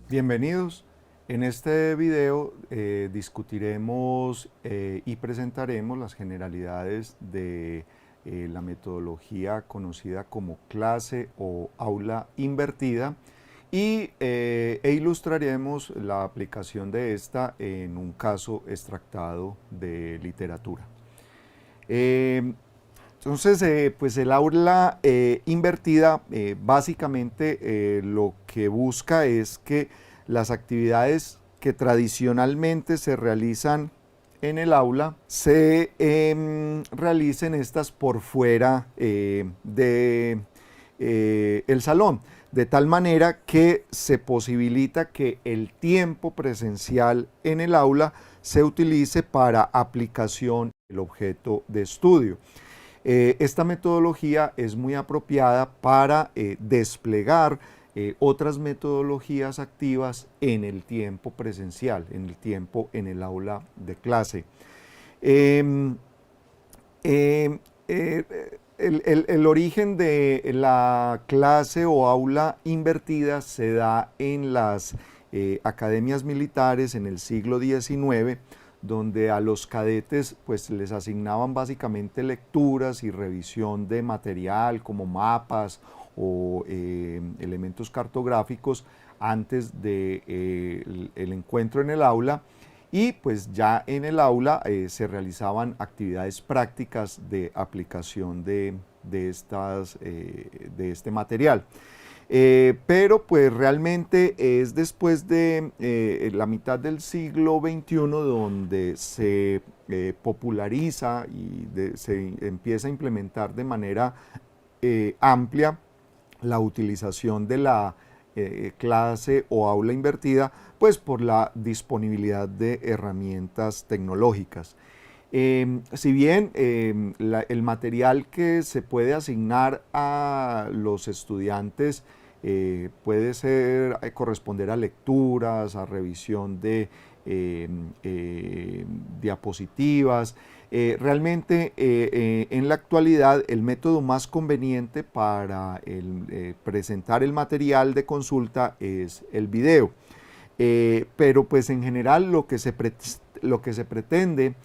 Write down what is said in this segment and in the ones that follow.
Bienvenidos. En este video discutiremos y presentaremos las generalidades de la metodología conocida como clase o aula invertida e ilustraremos la aplicación de esta en un caso extractado de literatura. Entonces, pues el aula invertida básicamente lo que busca es que las actividades que tradicionalmente se realizan en el aula se realicen estas por fuera de el salón, de tal manera que se posibilita que el tiempo presencial en el aula se utilice para aplicación del objeto de estudio. Esta metodología es muy apropiada para desplegar otras metodologías activas en el tiempo presencial, en el tiempo en el aula de clase. El origen de la clase o aula invertida se da en las academias militares en el siglo XIX, donde a los cadetes pues les asignaban básicamente lecturas y revisión de material como mapas o elementos cartográficos antes del encuentro en el aula, y pues ya en el aula se realizaban actividades prácticas de aplicación de este material. Pero pues realmente es después de la mitad del siglo XXI donde se populariza y se empieza a implementar de manera amplia la utilización de la clase o aula invertida, pues por la disponibilidad de herramientas tecnológicas. Si bien el material que se puede asignar a los estudiantes puede corresponder a lecturas, a revisión de diapositivas, realmente en la actualidad el método más conveniente para presentar el material de consulta es el video. Pero pues en general lo que se pretende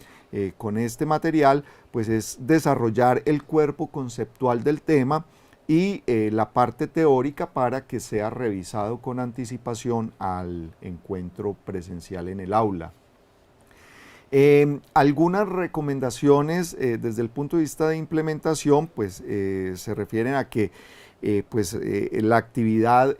con este material pues es desarrollar el cuerpo conceptual del tema y la parte teórica para que sea revisado con anticipación al encuentro presencial en el aula. Algunas recomendaciones desde el punto de vista de implementación pues se refieren a que la actividad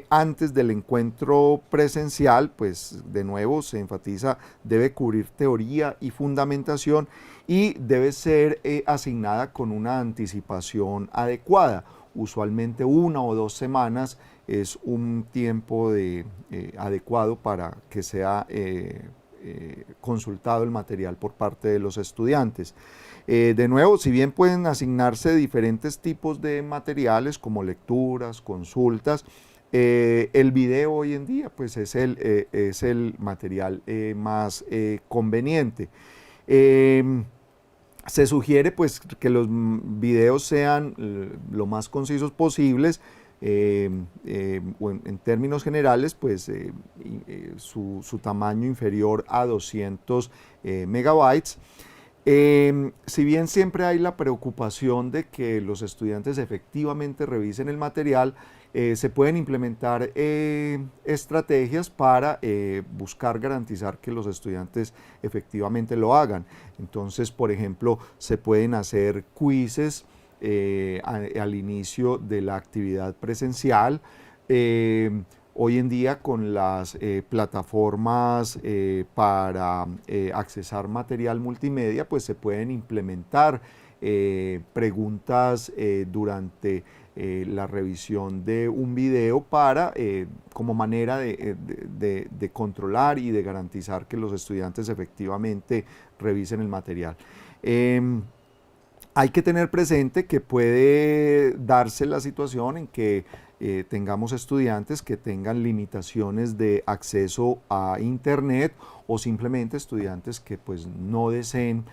antes del encuentro presencial, pues de nuevo se enfatiza, debe cubrir teoría y fundamentación y debe ser asignada con una anticipación adecuada. Usualmente 1 o 2 semanas es un tiempo adecuado para que sea consultado el material por parte de los estudiantes. De nuevo, si bien pueden asignarse diferentes tipos de materiales como lecturas, consultas, el video hoy en día pues es el material más conveniente. Se sugiere pues que los videos sean lo más concisos posibles, en términos generales, pues su tamaño inferior a 200 megabytes. Si bien siempre hay la preocupación de que los estudiantes efectivamente revisen el material, se pueden implementar estrategias para buscar garantizar que los estudiantes efectivamente lo hagan. Entonces, por ejemplo, se pueden hacer quizzes al inicio de la actividad presencial. Hoy en día con las plataformas para accesar material multimedia, pues se pueden implementar preguntas durante la revisión de un video para, como manera de controlar y de garantizar que los estudiantes efectivamente revisen el material. Hay que tener presente que puede darse la situación en que tengamos estudiantes que tengan limitaciones de acceso a Internet o simplemente estudiantes que pues no deseen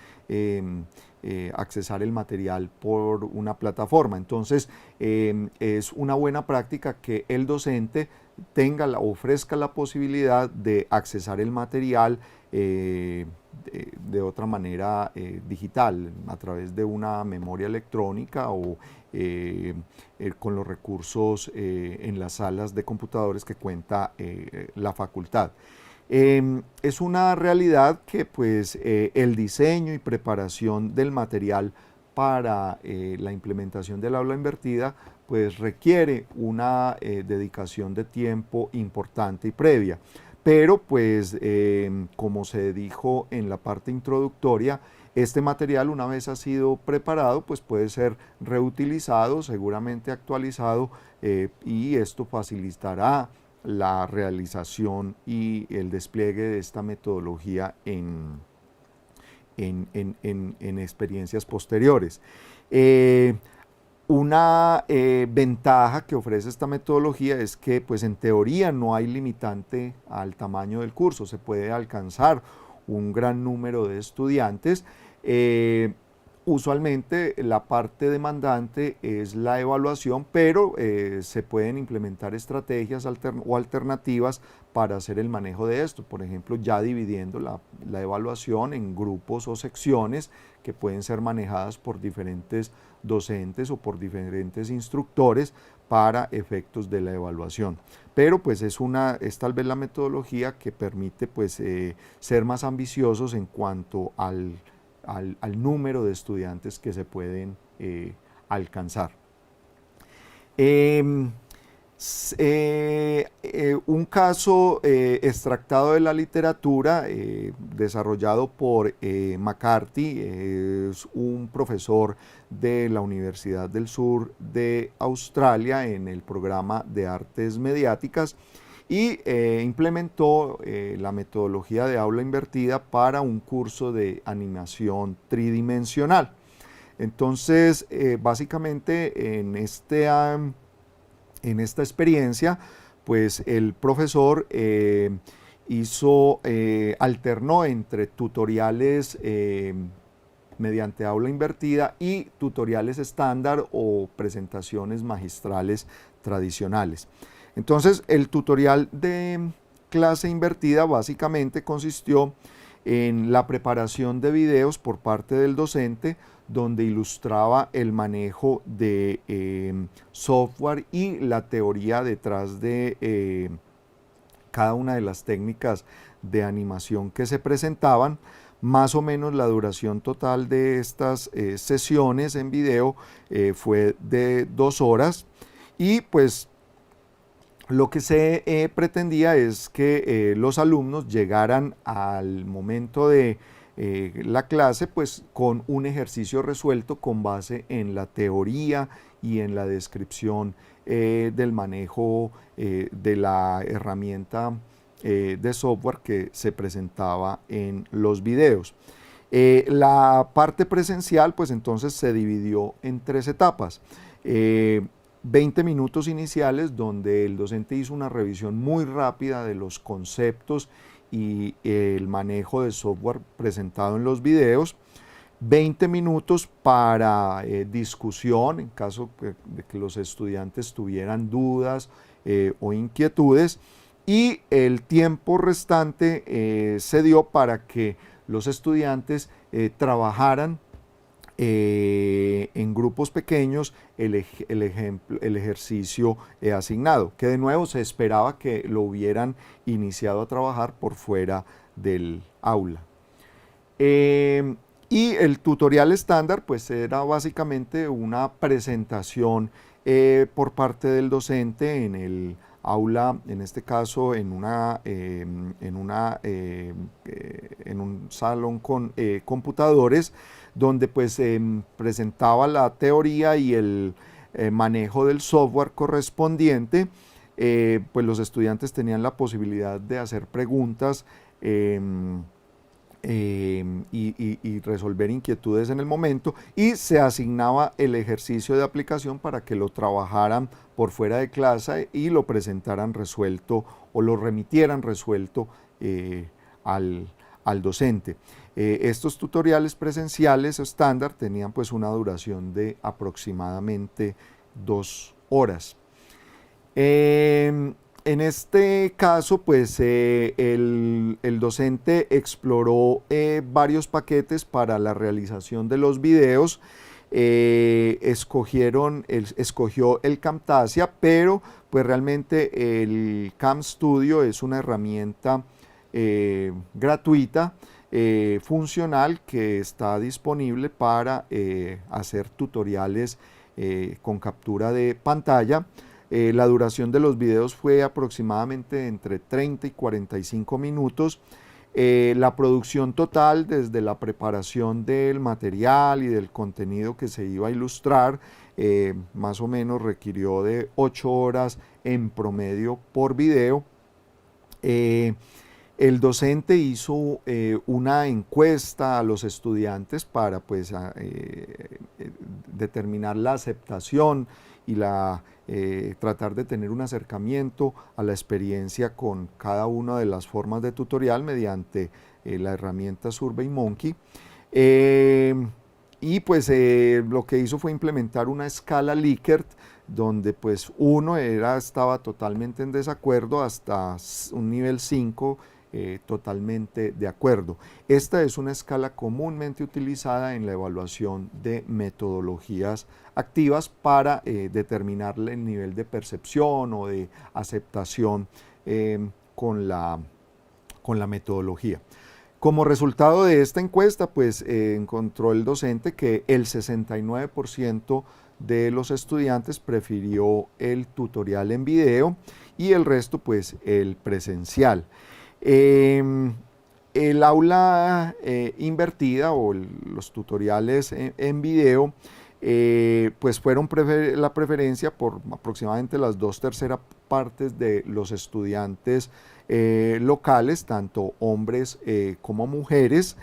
accesar el material por una plataforma. Entonces es una buena práctica que el docente ofrezca la posibilidad de accesar el material de otra manera digital, a través de una memoria electrónica o con los recursos en las salas de computadores que cuenta la facultad. Es una realidad que pues el diseño y preparación del material para la implementación del aula invertida pues requiere una dedicación de tiempo importante y previa. Pero pues como se dijo en la parte introductoria, este material una vez ha sido preparado pues puede ser reutilizado, seguramente actualizado y esto facilitará la realización y el despliegue de esta metodología en experiencias posteriores. Una ventaja que ofrece esta metodología es que pues en teoría no hay limitante al tamaño del curso, se puede alcanzar un gran número de estudiantes. Usualmente la parte demandante es la evaluación, pero se pueden implementar estrategias o alternativas para hacer el manejo de esto. Por ejemplo, ya dividiendo la evaluación en grupos o secciones que pueden ser manejadas por diferentes docentes o por diferentes instructores para efectos de la evaluación. Pero pues es tal vez la metodología que permite pues ser más ambiciosos en cuanto al número de estudiantes que se pueden alcanzar. Un caso extractado de la literatura desarrollado por McCarthy, es un profesor de la Universidad del Sur de Australia en el programa de artes mediáticas, y implementó la metodología de aula invertida para un curso de animación tridimensional. Entonces, básicamente en esta experiencia, pues el profesor alternó entre tutoriales mediante aula invertida y tutoriales estándar o presentaciones magistrales tradicionales. Entonces, el tutorial de clase invertida básicamente consistió en la preparación de videos por parte del docente, donde ilustraba el manejo de software y la teoría detrás de cada una de las técnicas de animación que se presentaban. Más o menos la duración total de estas sesiones en video fue de 2 horas, y pues lo que se pretendía es que los alumnos llegaran al momento de la clase pues con un ejercicio resuelto con base en la teoría y en la descripción del manejo de la herramienta de software que se presentaba en los videos. La parte presencial pues entonces se dividió en 3 etapas. 20 minutos iniciales donde el docente hizo una revisión muy rápida de los conceptos y el manejo de software presentado en los videos. 20 minutos para discusión en caso de que los estudiantes tuvieran dudas o inquietudes, y el tiempo restante se dio para que los estudiantes trabajaran en grupos pequeños el ejercicio asignado, que de nuevo se esperaba que lo hubieran iniciado a trabajar por fuera del aula. Y el tutorial estándar pues era básicamente una presentación por parte del docente en el aula, en este caso en un salón con computadores, donde pues presentaba la teoría y el manejo del software correspondiente. Pues los estudiantes tenían la posibilidad de hacer preguntas y resolver inquietudes en el momento, y se asignaba el ejercicio de aplicación para que lo trabajaran por fuera de clase y lo presentaran resuelto o lo remitieran resuelto al, al docente. Estos tutoriales presenciales estándar tenían pues una duración de aproximadamente 2 horas. En este caso, pues el docente exploró varios paquetes para la realización de los videos. Escogió el Camtasia, pero pues realmente el Cam Studio es una herramienta gratuita, funcional, que está disponible para hacer tutoriales con captura de pantalla. La duración de los videos fue aproximadamente entre 30 y 45 minutos. La producción total, desde la preparación del material y del contenido que se iba a ilustrar, más o menos requirió de 8 horas en promedio por video. El docente hizo una encuesta a los estudiantes para pues, determinar la aceptación y tratar de tener un acercamiento a la experiencia con cada una de las formas de tutorial mediante la herramienta SurveyMonkey. Y pues lo que hizo fue implementar una escala Likert, donde pues 1 estaba totalmente en desacuerdo hasta un nivel 5 totalmente de acuerdo. Esta es una escala comúnmente utilizada en la evaluación de metodologías activas para determinar el nivel de percepción o de aceptación con la metodología. Como resultado de esta encuesta, pues encontró el docente que el 69% de los estudiantes prefirió el tutorial en video y el resto pues el presencial. El aula invertida o los tutoriales en video pues fueron la preferencia por aproximadamente las 2/3 partes de los estudiantes locales, tanto hombres como mujeres,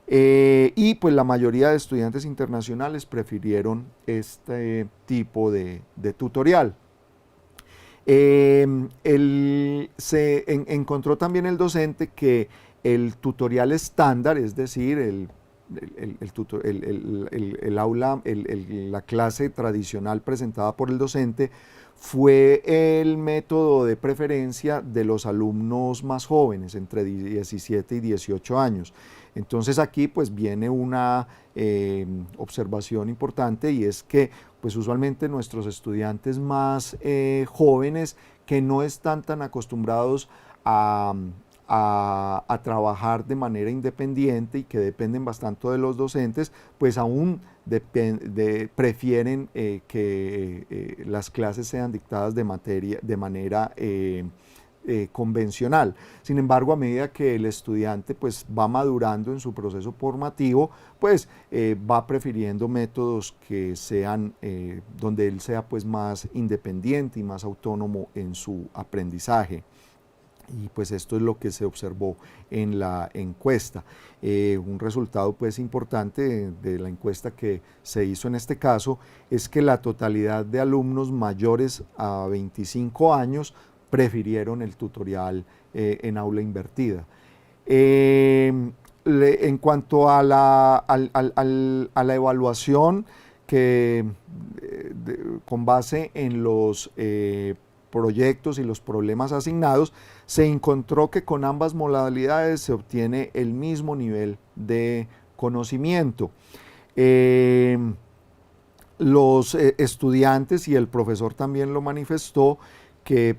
y pues la mayoría de estudiantes internacionales prefirieron este tipo de tutorial. Encontró también el docente que el tutorial estándar, es decir, la clase tradicional presentada por el docente, fue el método de preferencia de los alumnos más jóvenes, entre 17 y 18 años. Entonces aquí pues viene una observación importante, y es que pues usualmente nuestros estudiantes más jóvenes, que no están tan acostumbrados a trabajar de manera independiente y que dependen bastante de los docentes, pues aún prefieren que las clases sean dictadas de manera convencional. Sin embargo, a medida que el estudiante pues va madurando en su proceso formativo, pues va prefiriendo métodos que sean, donde él sea pues más independiente y más autónomo en su aprendizaje. Y pues esto es lo que se observó en la encuesta. Un resultado pues importante de la encuesta que se hizo en este caso es que la totalidad de alumnos mayores a 25 años prefirieron el tutorial en aula invertida. En cuanto a la evaluación, con base en los proyectos y los problemas asignados, se encontró que con ambas modalidades se obtiene el mismo nivel de conocimiento. Los estudiantes, y el profesor también lo manifestó, que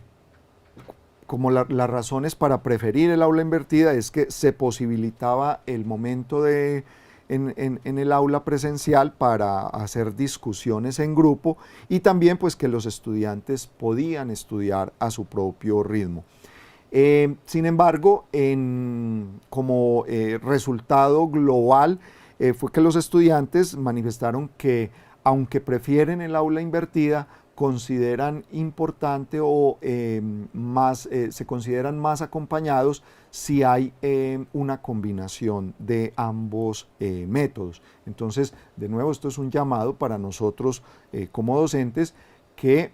como las razones para preferir el aula invertida es que se posibilitaba el momento en el aula presencial para hacer discusiones en grupo, y también pues que los estudiantes podían estudiar a su propio ritmo. Sin embargo, como resultado global fue que los estudiantes manifestaron que, aunque prefieren el aula invertida, consideran importante o se consideran más acompañados si hay una combinación de ambos métodos. Entonces, de nuevo, esto es un llamado para nosotros como docentes que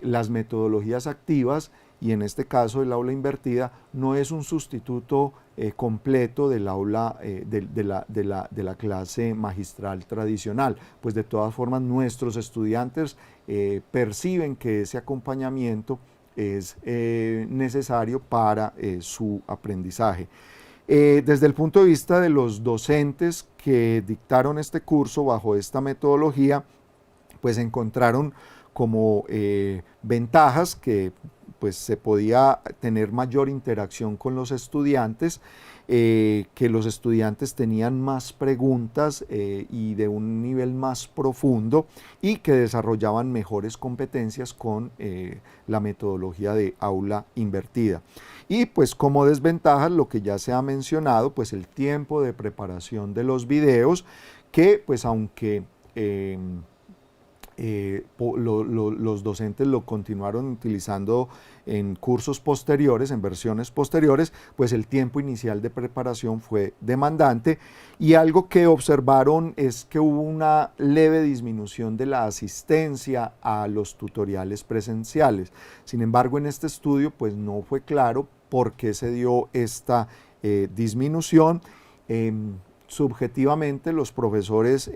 las metodologías activas, y en este caso el aula invertida, no es un sustituto completo del aula de la clase magistral tradicional, pues de todas formas nuestros estudiantes perciben que ese acompañamiento es necesario para su aprendizaje. Desde el punto de vista de los docentes que dictaron este curso bajo esta metodología, pues encontraron como ventajas que pues se podía tener mayor interacción con los estudiantes, que los estudiantes tenían más preguntas y de un nivel más profundo y que desarrollaban mejores competencias con la metodología de aula invertida. Y pues como desventajas, lo que ya se ha mencionado, pues el tiempo de preparación de los videos, que pues aunque los docentes lo continuaron utilizando en cursos posteriores, en versiones posteriores, pues el tiempo inicial de preparación fue demandante, y algo que observaron es que hubo una leve disminución de la asistencia a los tutoriales presenciales. Sin embargo, en este estudio pues no fue claro por qué se dio esta disminución. Subjetivamente los profesores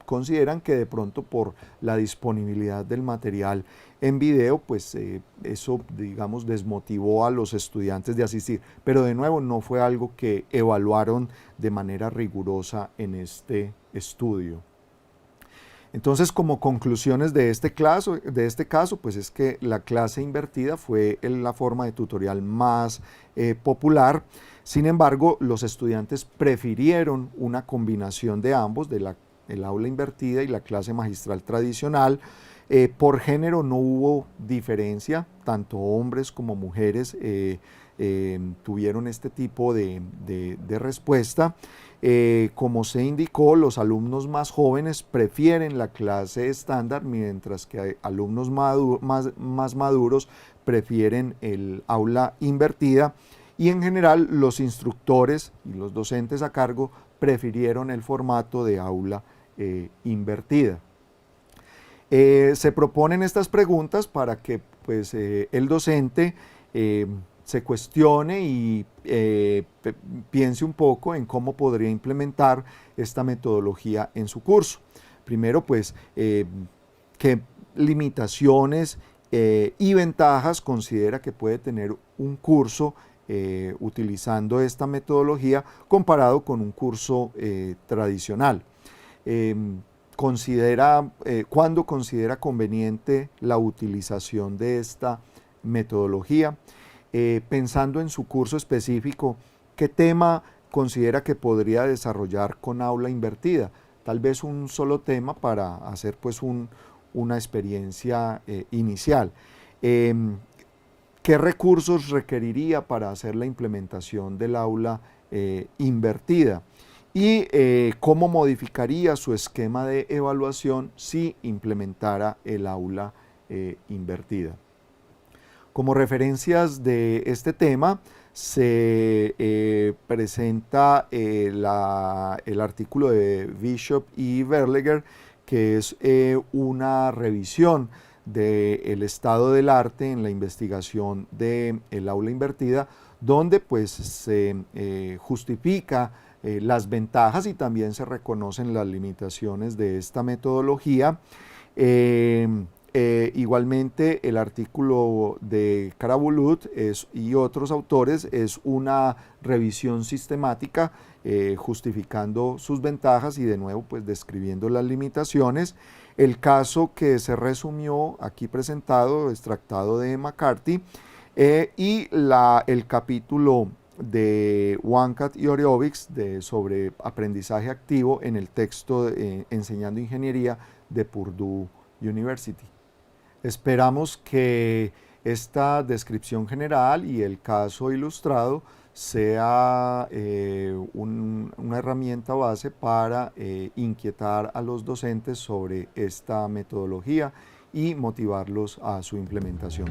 consideran que de pronto por la disponibilidad del material en video, pues eso, digamos, desmotivó a los estudiantes de asistir, pero de nuevo no fue algo que evaluaron de manera rigurosa en este estudio. Entonces, como conclusiones de este caso, pues es que la clase invertida fue la forma de tutorial más popular. Sin embargo, los estudiantes prefirieron una combinación de ambos, el aula invertida y la clase magistral tradicional. Por género no hubo diferencia, tanto hombres como mujeres tuvieron este tipo de respuesta. Como se indicó, los alumnos más jóvenes prefieren la clase estándar, mientras que alumnos más maduros prefieren el aula invertida, y en general los instructores y los docentes a cargo prefirieron el formato de aula invertida. Se proponen estas preguntas para que pues, el docente se cuestione y piense un poco en cómo podría implementar esta metodología en su curso. Primero, pues, qué limitaciones y ventajas considera que puede tener un curso utilizando esta metodología comparado con un curso tradicional. ¿Cuándo considera conveniente la utilización de esta metodología? Pensando en su curso específico, ¿qué tema considera que podría desarrollar con aula invertida? Tal vez un solo tema para hacer pues una experiencia inicial. ¿Qué recursos requeriría para hacer la implementación del aula invertida? Y cómo modificaría su esquema de evaluación si implementara el aula invertida. Como referencias de este tema se presenta el artículo de Bishop y Verleger, que es una revisión del estado del arte en la investigación del aula invertida, donde pues se justifica las ventajas y también se reconocen las limitaciones de esta metodología. Igualmente el artículo de Karabulut y otros autores es una revisión sistemática justificando sus ventajas y de nuevo pues describiendo las limitaciones. El caso que se resumió aquí presentado, extractado de McCarthy, y el capítulo de Wankat y Oriovics sobre aprendizaje activo en el texto Enseñando Ingeniería de Purdue University. Esperamos que esta descripción general y el caso ilustrado sea una herramienta base para inquietar a los docentes sobre esta metodología y motivarlos a su implementación.